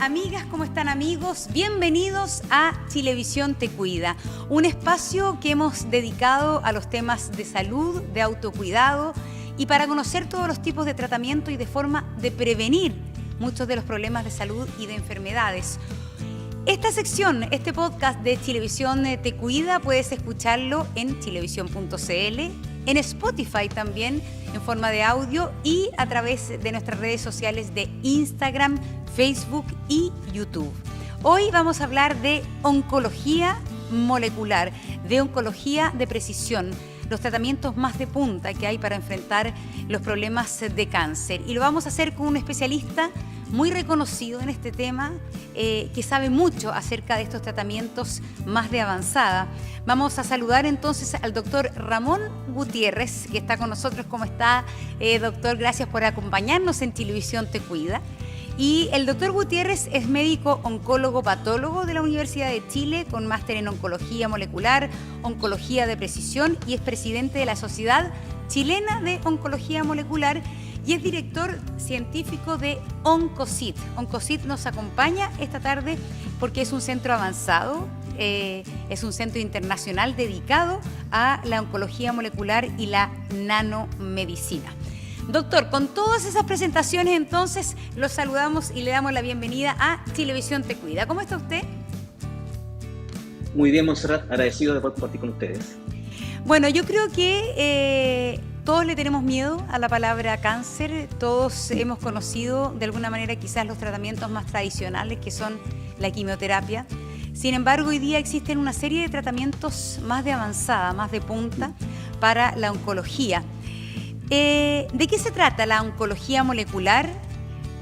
amigas? ¿Cómo están, amigos? Bienvenidos a Chilevisión Te Cuida, un espacio que hemos dedicado a los temas de salud, de autocuidado y para conocer todos los tipos de tratamiento y de forma de prevenir muchos de los problemas de salud y de enfermedades. Esta sección, este podcast de Chilevisión Te Cuida, puedes escucharlo en chilevisión.cl, en Spotify también, en forma de audio y a través de nuestras redes sociales de Instagram, Facebook y YouTube. Hoy vamos a hablar de oncología molecular, de oncología de precisión, los tratamientos más de punta que hay para enfrentar los problemas de cáncer. Y lo vamos a hacer con un especialista muy reconocido en este tema, que sabe mucho acerca de estos tratamientos más de avanzada. Vamos a saludar entonces al doctor Ramón Gutiérrez, que está con nosotros. ¿Cómo está, doctor? Gracias por acompañarnos en Chilevisión Te Cuida. Y el doctor Gutiérrez es médico oncólogo patólogo de la Universidad de Chile, con máster en oncología molecular, oncología de precisión, y es presidente de la Sociedad Chilena de Oncología Molecular y es director científico de OncoCit. OncoCit nos acompaña esta tarde porque es un centro avanzado, es un centro internacional dedicado a la oncología molecular y la nanomedicina. Doctor, con todas esas presentaciones entonces los saludamos y le damos la bienvenida a Chilevisión Te Cuida. ¿Cómo está usted? Muy bien, Montserrat, agradecido de poder compartir con ustedes. Bueno, yo creo que todos le tenemos miedo a la palabra cáncer, todos hemos conocido de alguna manera quizás los tratamientos más tradicionales que son la quimioterapia. Sin embargo, hoy día existen una serie de tratamientos más de avanzada, más de punta para la oncología. ¿De qué se trata la oncología molecular,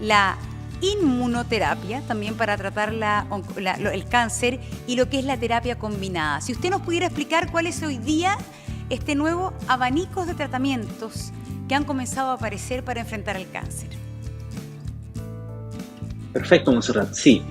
la inmunoterapia, también para tratar el cáncer, y lo que es la terapia combinada? Si usted nos pudiera explicar cuál es hoy día este nuevo abanico de tratamientos que han comenzado a aparecer para enfrentar el cáncer. Perfecto, Montserrat. Sí.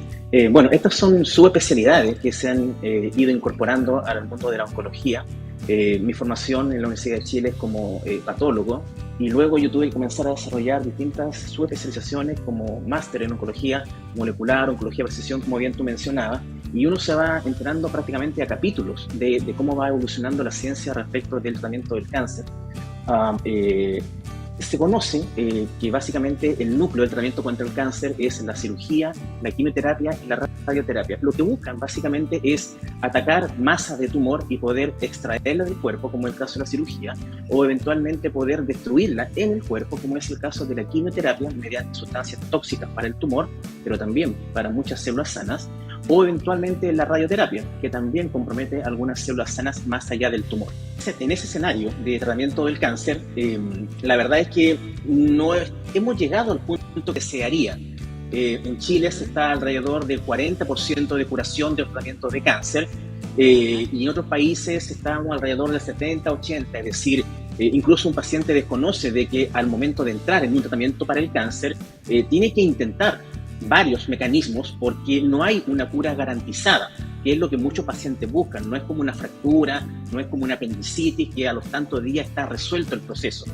Bueno, estas son subespecialidades que se han ido incorporando al mundo de la oncología. Mi formación en la Universidad de Chile es como patólogo, y luego yo tuve que comenzar a desarrollar distintas subespecializaciones como máster en oncología molecular, oncología de precisión, como bien tú mencionabas, y uno se va enterando prácticamente a capítulos de cómo va evolucionando la ciencia respecto del tratamiento del cáncer. Se conoce que básicamente el núcleo del tratamiento contra el cáncer es la cirugía, la quimioterapia y la radioterapia. Lo que buscan básicamente es atacar masas de tumor y poder extraerla del cuerpo, como es el caso de la cirugía, o eventualmente poder destruirla en el cuerpo, como es el caso de la quimioterapia, mediante sustancias tóxicas para el tumor, pero también para muchas células sanas, o eventualmente la radioterapia, que también compromete algunas células sanas más allá del tumor. En ese escenario de tratamiento del cáncer, la verdad es que no hemos llegado al punto que se haría. En Chile se está alrededor del 40% de curación de los tratamientos de cáncer, y en otros países estamos alrededor del 70-80%, es decir, incluso un paciente desconoce de que al momento de entrar en un tratamiento para el cáncer, tiene que intentar varios mecanismos porque no hay una cura garantizada, que es lo que muchos pacientes buscan. No es como una fractura, no es como una apendicitis que a los tantos días está resuelto el proceso.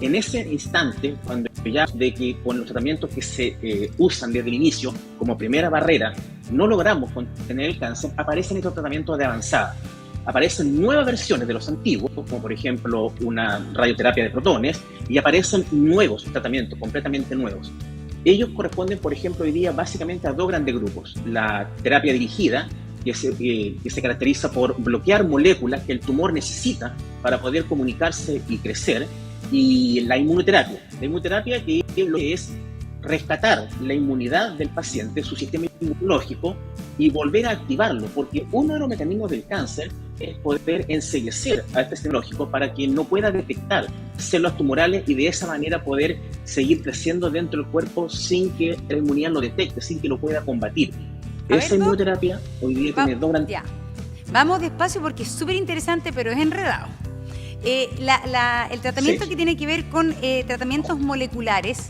En ese instante, cuando ya de que con los tratamientos que se usan desde el inicio como primera barrera no logramos contener el cáncer, aparecen estos tratamientos de avanzada. Aparecen nuevas versiones de los antiguos, como por ejemplo una radioterapia de protones, y aparecen nuevos tratamientos, completamente nuevos. Ellos corresponden, por ejemplo, hoy día básicamente a dos grandes grupos. La terapia dirigida, que se caracteriza por bloquear moléculas que el tumor necesita para poder comunicarse y crecer, y la inmunoterapia. La inmunoterapia, que es rescatar la inmunidad del paciente, su sistema inmunológico, y volver a activarlo, porque uno de los mecanismos del cáncer es poder enceguecer a este sistema inmunológico para que no pueda detectar células tumorales y de esa manera poder seguir creciendo dentro del cuerpo sin que la inmunidad lo detecte, sin que lo pueda combatir. Esa inmunoterapia hoy día tiene dos grandes... Vamos despacio porque es súper interesante, pero es enredado. El tratamiento que tiene que ver con tratamientos moleculares,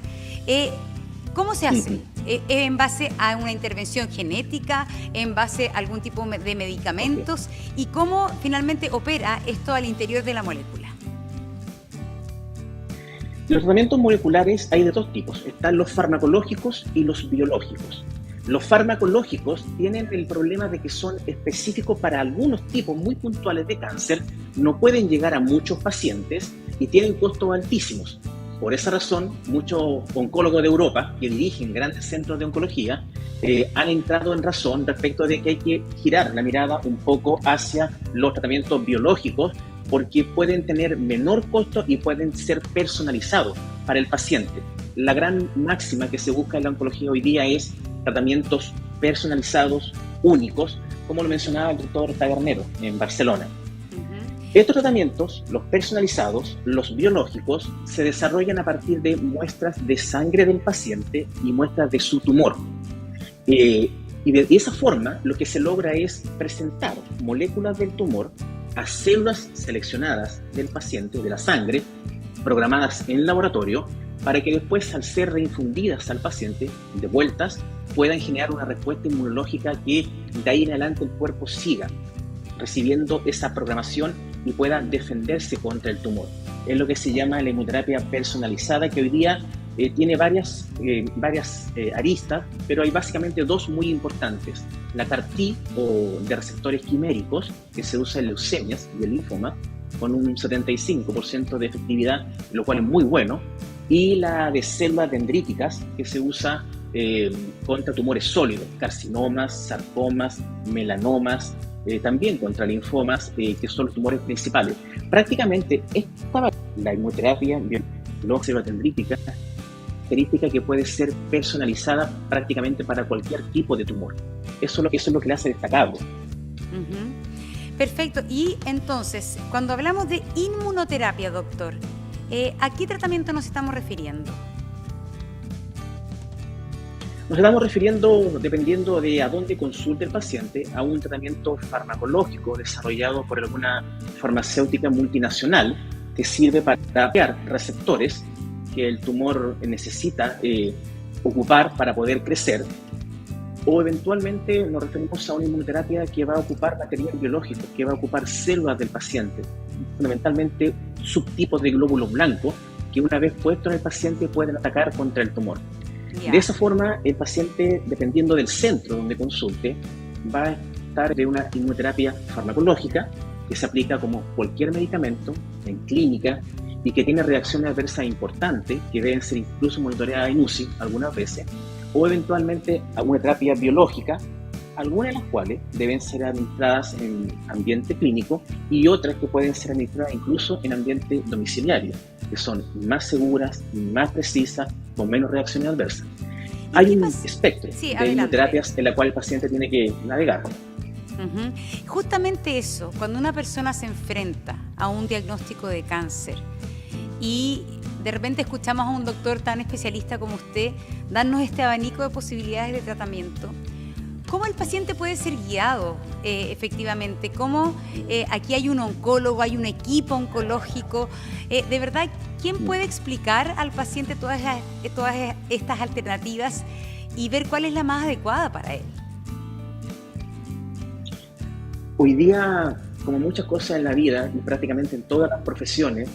¿cómo se hace? ¿En base a una intervención genética? ¿En base a algún tipo de medicamentos? ¿Y cómo finalmente opera esto al interior de la molécula? Los tratamientos moleculares hay de dos tipos. Están los farmacológicos y los biológicos. Los farmacológicos tienen el problema de que son específicos para algunos tipos muy puntuales de cáncer, no pueden llegar a muchos pacientes y tienen costos altísimos. Por esa razón, muchos oncólogos de Europa que dirigen grandes centros de oncología han entrado en razón respecto de que hay que girar la mirada un poco hacia los tratamientos biológicos porque pueden tener menor costo y pueden ser personalizados para el paciente. La gran máxima que se busca en la oncología hoy día es tratamientos personalizados, únicos, como lo mencionaba el doctor Tabernero en Barcelona. Estos tratamientos, los personalizados, los biológicos, se desarrollan a partir de muestras de sangre del paciente y muestras de su tumor. Y de esa forma, lo que se logra es presentar moléculas del tumor a células seleccionadas del paciente, de la sangre, programadas en laboratorio, para que después, al ser reinfundidas al paciente, devueltas, puedan generar una respuesta inmunológica que de ahí en adelante el cuerpo siga recibiendo esa programación y pueda defenderse contra el tumor. Es lo que se llama la inmunoterapia personalizada, que hoy día tiene varias aristas, pero hay básicamente dos muy importantes. La CAR-T, o de receptores quiméricos, que se usa en leucemias y el linfoma, con un 75% de efectividad, lo cual es muy bueno, y la de células dendríticas, que se usa contra tumores sólidos, carcinomas, sarcomas, melanomas, también contra linfomas, que son los tumores principales. Prácticamente esta la inmunoterapia biológica dendrítica, característica que puede ser personalizada prácticamente para cualquier tipo de tumor. Eso es lo que le hace destacable. Perfecto. Y entonces, cuando hablamos de inmunoterapia, doctor, ¿a qué tratamiento nos estamos refiriendo? Nos estamos refiriendo, dependiendo de a dónde consulte el paciente, a un tratamiento farmacológico desarrollado por alguna farmacéutica multinacional que sirve para crear receptores que el tumor necesita ocupar para poder crecer, o eventualmente nos referimos a una inmunoterapia que va a ocupar material biológico, que va a ocupar células del paciente, fundamentalmente subtipos de glóbulos blancos que una vez puestos en el paciente pueden atacar contra el tumor. De esa forma, el paciente, dependiendo del centro donde consulte, va a estar de una inmunoterapia farmacológica que se aplica como cualquier medicamento en clínica y que tiene reacciones adversas importantes que deben ser incluso monitoreadas en UCI algunas veces, o eventualmente a una terapia biológica, algunas de las cuales deben ser administradas en ambiente clínico y otras que pueden ser administradas incluso en ambiente domiciliario, que son más seguras, más precisas, con menos reacciones adversas. Hay un espectro de inmunoterapias en la cual el paciente tiene que navegar. Justamente eso, cuando una persona se enfrenta a un diagnóstico de cáncer y de repente escuchamos a un doctor tan especialista como usted darnos este abanico de posibilidades de tratamiento, ¿cómo el paciente puede ser guiado efectivamente? ¿Cómo aquí hay un oncólogo, hay un equipo oncológico? De verdad, ¿quién puede explicar al paciente todas estas alternativas y ver cuál es la más adecuada para él? Hoy día, como muchas cosas en la vida y prácticamente en todas las profesiones,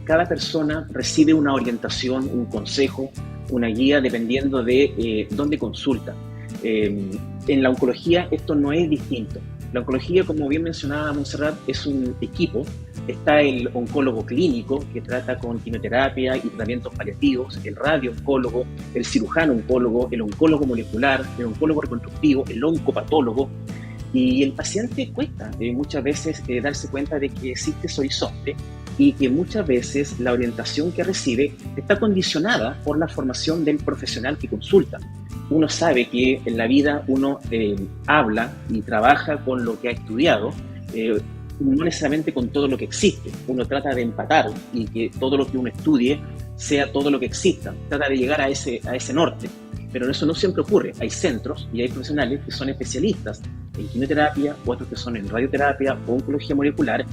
cada persona recibe una orientación, un consejo, una guía dependiendo de dónde consulta. En la oncología esto no es distinto. La oncología, como bien mencionaba Montserrat, es un equipo. Está el oncólogo clínico que trata con quimioterapia y tratamientos paliativos, el radio-oncólogo, el cirujano oncólogo, el oncólogo molecular, el oncólogo reconstructivo, el oncopatólogo. Y el paciente cuesta muchas veces darse cuenta de que existe ese horizonte y que muchas veces la orientación que recibe está condicionada por la formación del profesional que consulta. Uno sabe que en la vida uno habla y trabaja con lo que ha estudiado, no necesariamente con todo lo que existe. Uno trata de empatar y que todo lo que uno estudie sea todo lo que exista. Trata de llegar a ese norte. Pero eso no siempre ocurre. Hay centros y hay profesionales que son especialistas en quimioterapia, otros que son en radioterapia o oncología molecular.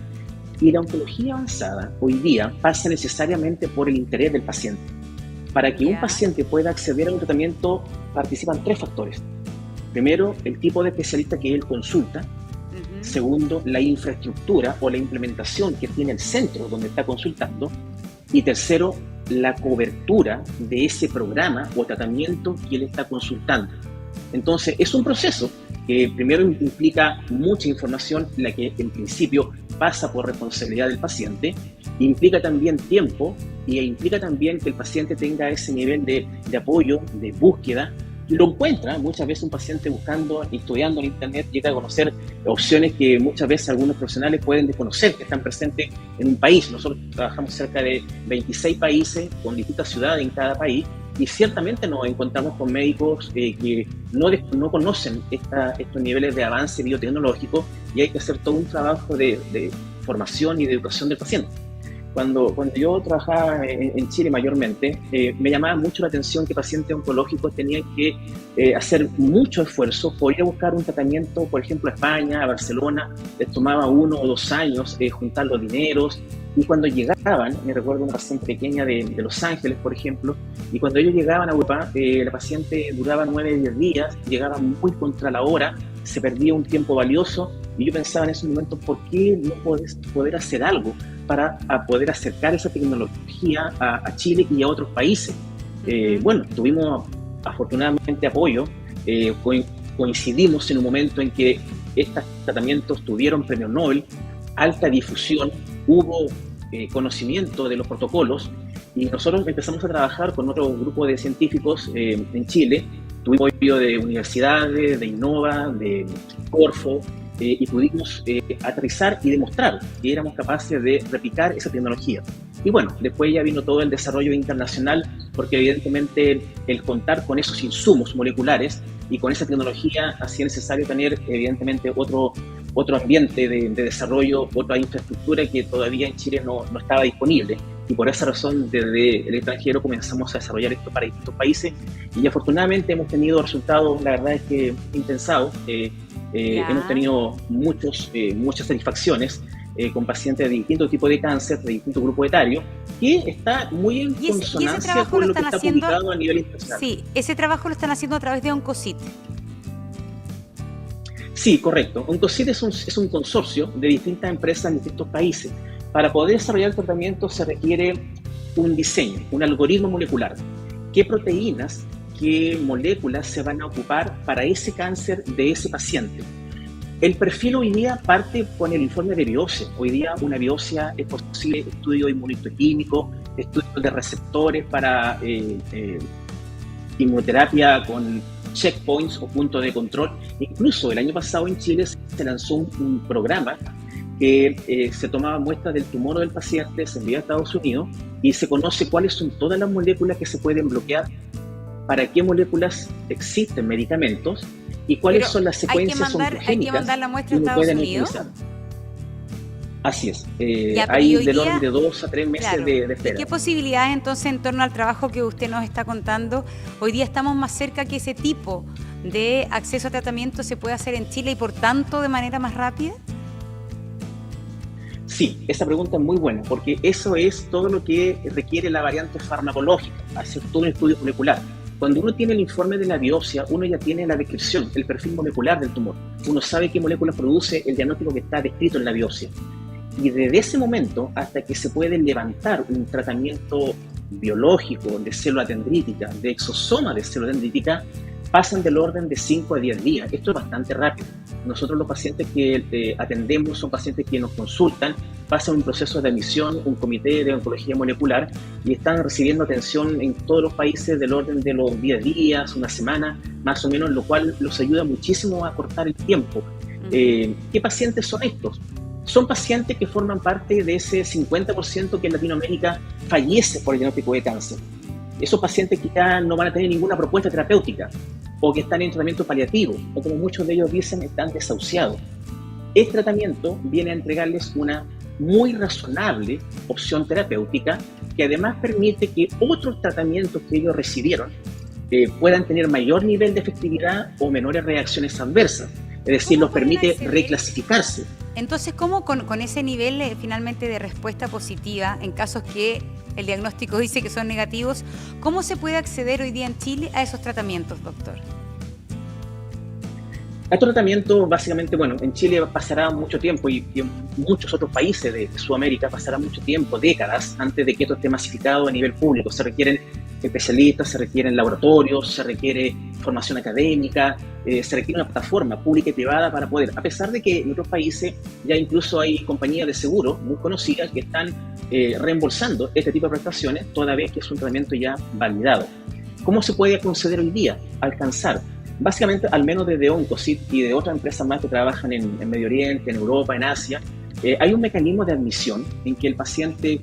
Y la oncología avanzada hoy día pasa necesariamente por el interés del paciente. Para que un paciente pueda acceder a un tratamiento participan 3 factores. Primero, el tipo de especialista que él consulta. Segundo, la infraestructura o la implementación que tiene el centro donde está consultando. Y tercero, la cobertura de ese programa o tratamiento que él está consultando. Entonces, es un proceso que primero implica mucha información, la que en principio pasa por responsabilidad del paciente, implica también tiempo y implica también que el paciente tenga ese nivel de apoyo, de búsqueda. Lo encuentra, muchas veces un paciente buscando, estudiando en internet, llega a conocer opciones que muchas veces algunos profesionales pueden desconocer, que están presentes en un país. Nosotros trabajamos cerca de 26 países, con distintas ciudades en cada país, y ciertamente nos encontramos con médicos que no conocen estos niveles de avance biotecnológico, y hay que hacer todo un trabajo de formación y de educación del paciente. Cuando yo trabajaba en Chile mayormente, me llamaba mucho la atención que pacientes oncológicos tenían que hacer mucho esfuerzo por ir a buscar un tratamiento, por ejemplo, a España, a Barcelona. Les tomaba 1 o 2 años juntar los dineros. Y cuando llegaban, me recuerdo una paciente pequeña de Los Ángeles, por ejemplo, y cuando ellos llegaban a Europa, la paciente duraba 9 o 10 días, llegaba muy contra la hora, se perdía un tiempo valioso, y yo pensaba en ese momento, ¿por qué no poder hacer algo para poder acercar esa tecnología a Chile y a otros países? Bueno, tuvimos afortunadamente apoyo, coincidimos en un momento en que estos tratamientos tuvieron premio Nobel, alta difusión, hubo conocimiento de los protocolos, y nosotros empezamos a trabajar con otro grupo de científicos en Chile. Tuvimos apoyo de universidades, de Innova, de Corfo, y pudimos aterrizar y demostrar que éramos capaces de replicar esa tecnología. Y bueno, después ya vino todo el desarrollo internacional, porque evidentemente el contar con esos insumos moleculares y con esa tecnología hacía necesario tener evidentemente otro ambiente de desarrollo, otra infraestructura que todavía en Chile no estaba disponible. Y por esa razón, desde el extranjero comenzamos a desarrollar esto para distintos países, y afortunadamente hemos tenido resultados, la verdad es que impensados. Hemos tenido muchas satisfacciones con pacientes de distintos tipos de cáncer, de distintos grupos etarios, que está muy en consonancia con lo que está publicado a nivel internacional. Sí, ese trabajo lo están haciendo a través de Oncocyte. Sí, correcto. Oncocyte es un consorcio de distintas empresas en distintos países. Para poder desarrollar el tratamiento se requiere un diseño, un algoritmo molecular. ¿Qué proteínas, qué moléculas se van a ocupar para ese cáncer de ese paciente? El perfil hoy día parte con el informe de biopsia. Hoy día una biopsia es posible, estudio inmunohistoquímico, estudios de receptores para inmunoterapia con checkpoints o puntos de control. Incluso el año pasado en Chile se lanzó un programa que se tomaba muestras del tumor del paciente, se envía a Estados Unidos y se conoce cuáles son todas las moléculas que se pueden bloquear, para qué moléculas existen medicamentos y cuáles son las secuencias oncogénicas. ¿Hay que mandar la muestra a Estados Unidos? Utilizar. Así es. Hay del orden de 2 a 3 meses de espera. ¿Y qué posibilidades entonces en torno al trabajo que usted nos está contando? Hoy día estamos más cerca que ese tipo de acceso a tratamiento se puede hacer en Chile y por tanto de manera más rápida. Sí, esa pregunta es muy buena, porque eso es todo lo que requiere la variante farmacológica, hacer todo un estudio molecular. Cuando uno tiene el informe de la biopsia, uno ya tiene la descripción, el perfil molecular del tumor. Uno sabe qué molécula produce el diagnóstico que está descrito en la biopsia. Y desde ese momento hasta que se puede levantar un tratamiento biológico de célula dendrítica, de exosoma de célula dendrítica, pasan del orden de 5 a 10 días. Esto es bastante rápido. Nosotros los pacientes que atendemos son pacientes que nos consultan, pasan un proceso de admisión, un comité de oncología molecular, y están recibiendo atención en todos los países del orden de los 10 días, una semana, más o menos, lo cual los ayuda muchísimo a cortar el tiempo. ¿Qué pacientes son estos? Son pacientes que forman parte de ese 50% que en Latinoamérica fallece por el diagnóstico de cáncer. Esos pacientes que ya no van a tener ninguna propuesta terapéutica, o que están en tratamiento paliativo, o como muchos de ellos dicen, están desahuciados. Este tratamiento viene a entregarles una muy razonable opción terapéutica, que además permite que otros tratamientos que ellos recibieron puedan tener mayor nivel de efectividad o menores reacciones adversas. Es decir, los permite reclasificarse. Entonces, ¿cómo con ese nivel finalmente de respuesta positiva, en casos que el diagnóstico dice que son negativos, cómo se puede acceder hoy día en Chile a esos tratamientos, doctor? Estos tratamientos, básicamente, bueno, en Chile pasará mucho tiempo y en muchos otros países de Sudamérica pasará mucho tiempo, décadas, antes de que esto esté masificado a nivel público. Se requieren especialistas, se requieren laboratorios, se requiere formación académica, se requiere una plataforma pública y privada para poder, a pesar de que en otros países ya incluso hay compañías de seguro muy conocidas que están reembolsando este tipo de prestaciones, toda vez que es un tratamiento ya validado. ¿Cómo se puede conceder hoy día? Alcanzar. Básicamente, al menos desde Oncocyte y de otras empresas más que trabajan en Medio Oriente, en Europa, en Asia, hay un mecanismo de admisión en que el paciente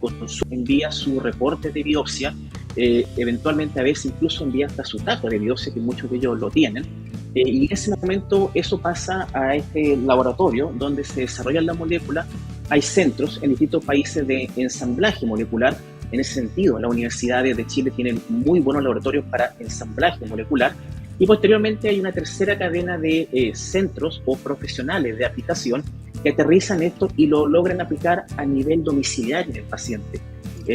envía su reporte de biopsia, eventualmente a veces incluso envía hasta su taco de biopsia, que muchos de ellos lo tienen, y en ese momento eso pasa a este laboratorio donde se desarrolla la molécula. Hay centros en distintos países de ensamblaje molecular. En ese sentido, las universidades de Chile tienen muy buenos laboratorios para ensamblaje molecular, y posteriormente hay una tercera cadena de centros o profesionales de aplicación que aterrizan esto y lo logran aplicar a nivel domiciliario en el paciente,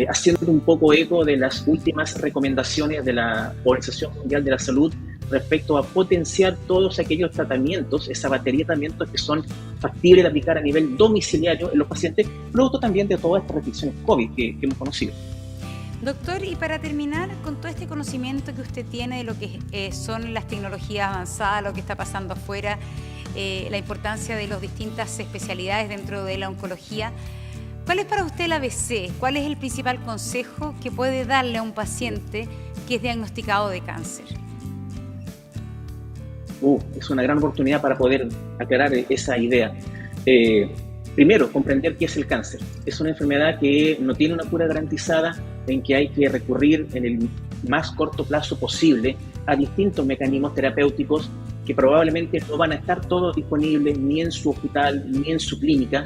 haciendo un poco eco de las últimas recomendaciones de la Organización Mundial de la Salud respecto a potenciar todos aquellos tratamientos, esa batería de tratamientos que son factibles de aplicar a nivel domiciliario en los pacientes, producto también de todas estas restricciones COVID que hemos conocido. Doctor, y para terminar, con todo este conocimiento que usted tiene de lo que son las tecnologías avanzadas, lo que está pasando afuera, la importancia de las distintas especialidades dentro de la oncología, ¿cuál es para usted el ABC? ¿Cuál es el principal consejo que puede darle a un paciente que es diagnosticado de cáncer? Es una gran oportunidad para poder aclarar esa idea. Primero, comprender qué es el cáncer. Es una enfermedad que no tiene una cura garantizada, en que hay que recurrir en el más corto plazo posible a distintos mecanismos terapéuticos que probablemente no van a estar todos disponibles ni en su hospital ni en su clínica,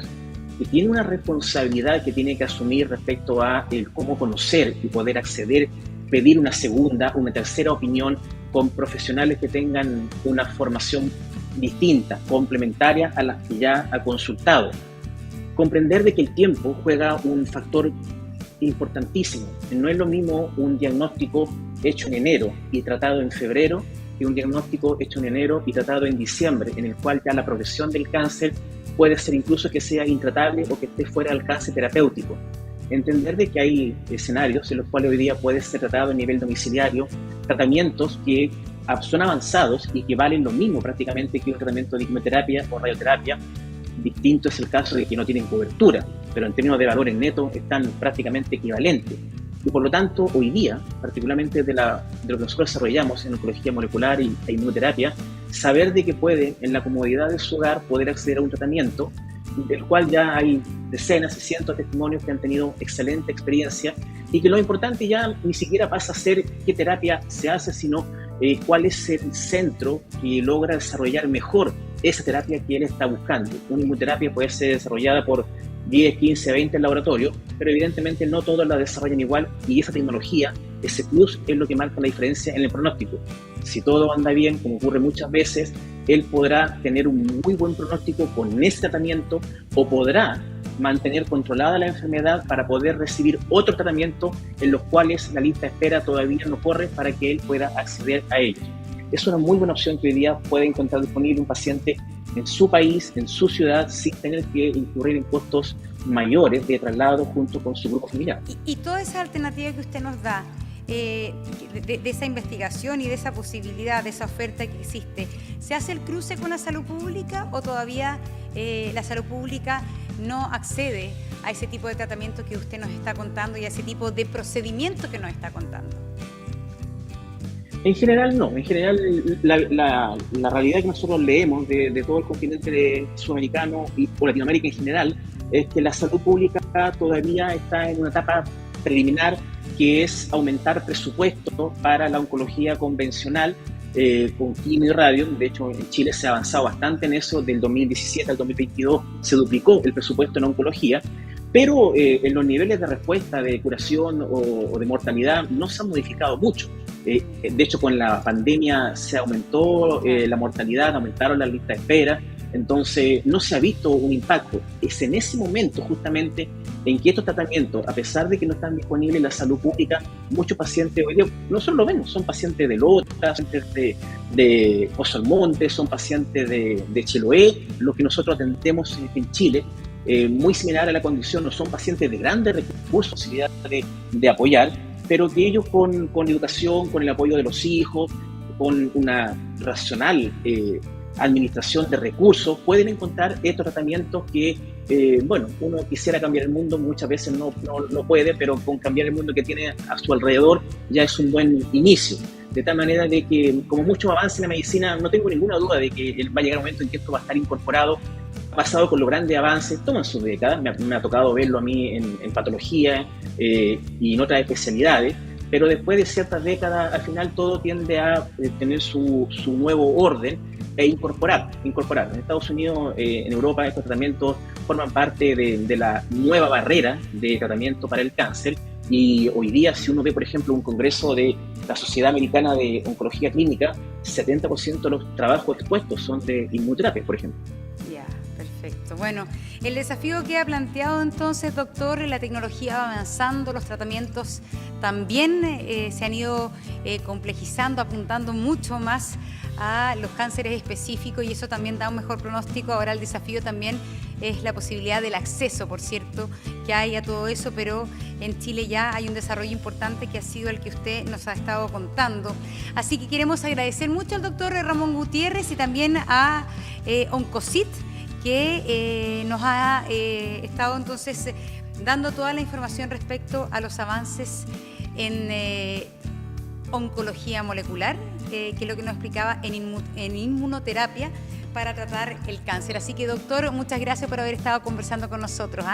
que tiene una responsabilidad que tiene que asumir respecto a el cómo conocer y poder acceder, pedir una segunda, una tercera opinión con profesionales que tengan una formación distinta, complementaria a las que ya ha consultado. Comprender de que el tiempo juega un factor importantísimo. No es lo mismo un diagnóstico hecho en enero y tratado en febrero que un diagnóstico hecho en enero y tratado en diciembre, en el cual ya la progresión del cáncer puede ser incluso que sea intratable o que esté fuera del alcance terapéutico. Entender de que hay escenarios en los cuales hoy día puede ser tratado a nivel domiciliario, tratamientos que son avanzados y que valen lo mismo prácticamente que un tratamiento de quimioterapia o radioterapia. Distinto es el caso de que no tienen cobertura, pero en términos de valores netos están prácticamente equivalentes. Y por lo tanto, hoy día, particularmente de lo que nosotros desarrollamos en oncología molecular y inmunoterapia, saber de que puede, en la comodidad de su hogar, poder acceder a un tratamiento del cual ya hay decenas y cientos de testimonios que han tenido excelente experiencia, y que lo importante ya ni siquiera pasa a ser qué terapia se hace, sino cuál es el centro que logra desarrollar mejor esa terapia que él está buscando. Una inmunoterapia puede ser desarrollada por 10, 15, 20 laboratorios, pero evidentemente no todos la desarrollan igual, y esa tecnología, ese plus, es lo que marca la diferencia en el pronóstico. Si todo anda bien, como ocurre muchas veces, él podrá tener un muy buen pronóstico con ese tratamiento, o podrá mantener controlada la enfermedad para poder recibir otro tratamiento en los cuales la lista de espera todavía no corre para que él pueda acceder a ellos. Es una muy buena opción que hoy día puede encontrar disponible un paciente en su país, en su ciudad, sin tener que incurrir en costos mayores de traslado junto con su grupo familiar. Y toda esa alternativa que usted nos da, de esa investigación y de esa posibilidad, de esa oferta que existe, ¿se hace el cruce con la salud pública o todavía la salud pública no accede a ese tipo de tratamiento que usted nos está contando y a ese tipo de procedimiento que nos está contando? En general no, en general la realidad que nosotros leemos de todo el continente sudamericano o Latinoamérica en general es que la salud pública todavía está en una etapa preliminar, que es aumentar presupuesto para la oncología convencional con quimio y radio. De hecho, en Chile se ha avanzado bastante en eso. Del 2017 al 2022 se duplicó el presupuesto en oncología, pero en los niveles de respuesta, de curación o de mortalidad no se han modificado mucho. De hecho, con la pandemia se aumentó la mortalidad, aumentaron las listas de espera, entonces no se ha visto un impacto. Es en ese momento justamente en que estos tratamientos, a pesar de que no están disponibles en la salud pública, muchos pacientes hoy día, nosotros lo vemos, son pacientes de Lota, pacientes de Pozo Almonte, son pacientes de Chiloé, lo que nosotros atendemos en Chile, muy similar a la condición, no son pacientes de grandes recursos, posibilidad de apoyar, pero que ellos con educación, con el apoyo de los hijos, con una racional administración de recursos, pueden encontrar estos tratamientos que, bueno, uno quisiera cambiar el mundo, muchas veces no puede, pero con cambiar el mundo que tiene a su alrededor ya es un buen inicio. De tal manera de que, como muchos avances en la medicina, no tengo ninguna duda de que va a llegar un momento en que esto va a estar incorporado. Ha pasado con los grandes avances, toman sus décadas, me ha tocado verlo a mí en patología y en otras especialidades, pero después de ciertas décadas, al final todo tiende a tener su nuevo orden e incorporar. En Estados Unidos, en Europa, estos tratamientos forman parte de la nueva barrera de tratamiento para el cáncer. Y hoy día, si uno ve, por ejemplo, un congreso de la Sociedad Americana de Oncología Clínica, 70% de los trabajos expuestos son de inmunoterapia, por ejemplo. Ya, perfecto. Bueno, el desafío que ha planteado entonces, doctor, la tecnología va avanzando, los tratamientos también se han ido complejizando, apuntando mucho más a los cánceres específicos, y eso también da un mejor pronóstico. Ahora el desafío también es la posibilidad del acceso, por cierto, que hay a todo eso, pero en Chile ya hay un desarrollo importante que ha sido el que usted nos ha estado contando. Así que queremos agradecer mucho al doctor Ramón Gutiérrez y también a Oncosit, que nos ha estado entonces dando toda la información respecto a los avances en oncología molecular, que es lo que nos explicaba en inmunoterapia para tratar el cáncer. Así que, doctor, muchas gracias por haber estado conversando con nosotros.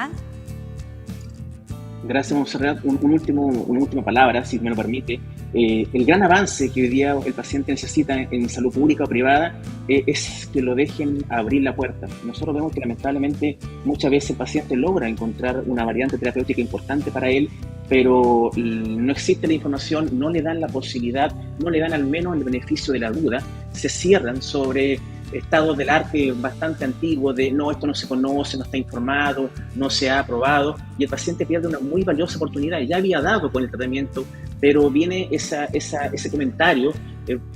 Gracias, Montserrat. Una última palabra, si me lo permite. El gran avance que hoy día el paciente necesita en salud pública o privada es que lo dejen abrir la puerta. Nosotros vemos que lamentablemente muchas veces el paciente logra encontrar una variante terapéutica importante para él, pero no existe la información, no le dan la posibilidad, no le dan al menos el beneficio de la duda, se cierran sobre estados del arte bastante antiguos de no, esto no se conoce, no está informado, no se ha aprobado, y el paciente pierde una muy valiosa oportunidad. Ya había dado con el tratamiento, pero viene ese comentario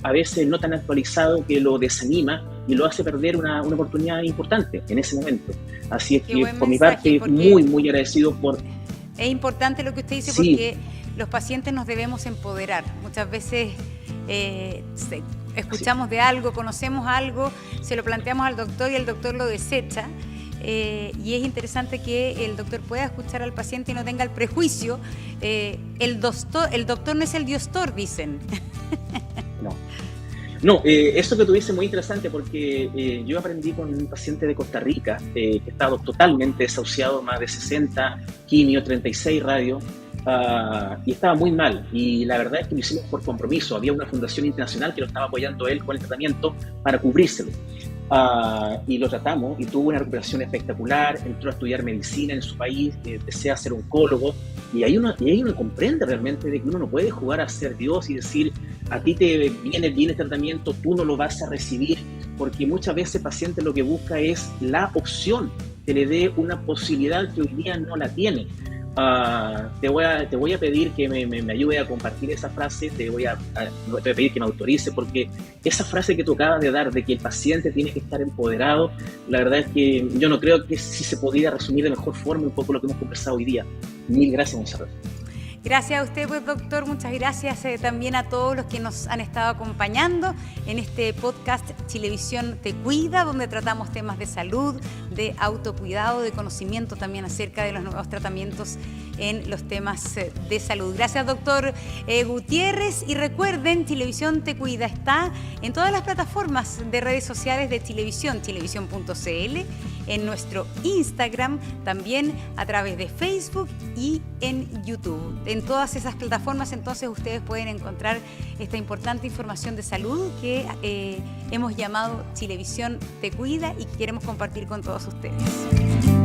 a veces no tan actualizado que lo desanima y lo hace perder una oportunidad importante en ese momento. Así es que por mi parte, muy agradecido por... Es importante lo que usted dice, sí, porque los pacientes nos debemos empoderar. Muchas veces escuchamos de algo, conocemos algo, se lo planteamos al doctor y el doctor lo desecha. Y es interesante que el doctor pueda escuchar al paciente y no tenga el prejuicio. El doctor no es el diostor, dicen. No, eso que tú dices es muy interesante porque yo aprendí con un paciente de Costa Rica que estaba totalmente desahuciado, más de 60, quimio, 36 radios, y estaba muy mal. Y la verdad es que lo hicimos por compromiso. Había una fundación internacional que lo estaba apoyando él con el tratamiento para cubrírselo. Y lo tratamos y tuvo una recuperación espectacular, entró a estudiar medicina en su país, desea ser oncólogo, y ahí uno comprende realmente de que uno no puede jugar a ser Dios y decir, a ti te viene bien este tratamiento, tú no lo vas a recibir, porque muchas veces el paciente lo que busca es la opción que le dé una posibilidad que hoy día no la tiene. Te voy a pedir que me ayude a compartir esa frase, te voy a pedir que me autorice, porque esa frase que tú acabas de dar de que el paciente tiene que estar empoderado, la verdad es que yo no creo que si se podría resumir de mejor forma un poco lo que hemos conversado hoy día. Mil gracias, Montserrat. Gracias a usted, pues, doctor. Muchas gracias también a todos los que nos han estado acompañando en este podcast Chilevisión Te Cuida, donde tratamos temas de salud, de autocuidado, de conocimiento también acerca de los nuevos tratamientos en los temas de salud. Gracias, doctor Gutiérrez. Y recuerden, Chilevisión Te Cuida está en todas las plataformas de redes sociales de Chilevisión, chilevisión.cl, en nuestro Instagram, también a través de Facebook y en YouTube. En todas esas plataformas, entonces, ustedes pueden encontrar esta importante información de salud que hemos llamado Chilevisión Te Cuida y queremos compartir con todos ustedes.